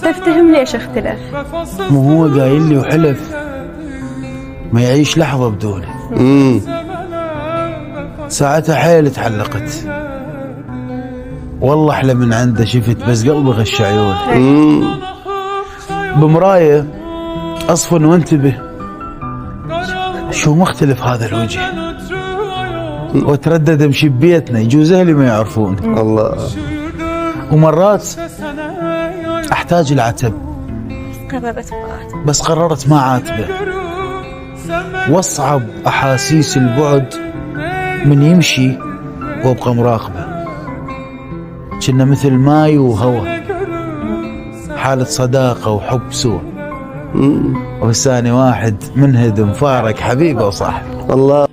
تفتهم ليش اختلف؟ مو هو قايل لي وحلف ما يعيش لحظة بدوني. ساعتها حيل تعلقت، والله احلى من عنده شفت بس قلبي غش عيون. بمراية اصفن وانتبه شو مختلف هذا الوجه، وتردد امشي ببيتنا يجوز اهلي ما يعرفون. الله. ومرات احتاج العتب بس قررت ما عاتبه، واصعب احاسيس البعد من يمشي وابقى مراقبه، كنا مثل ماي وهوى، حالة صداقة وحب سوى، وثاني واحد منهدم فارق حبيبه وصاحبه. الله.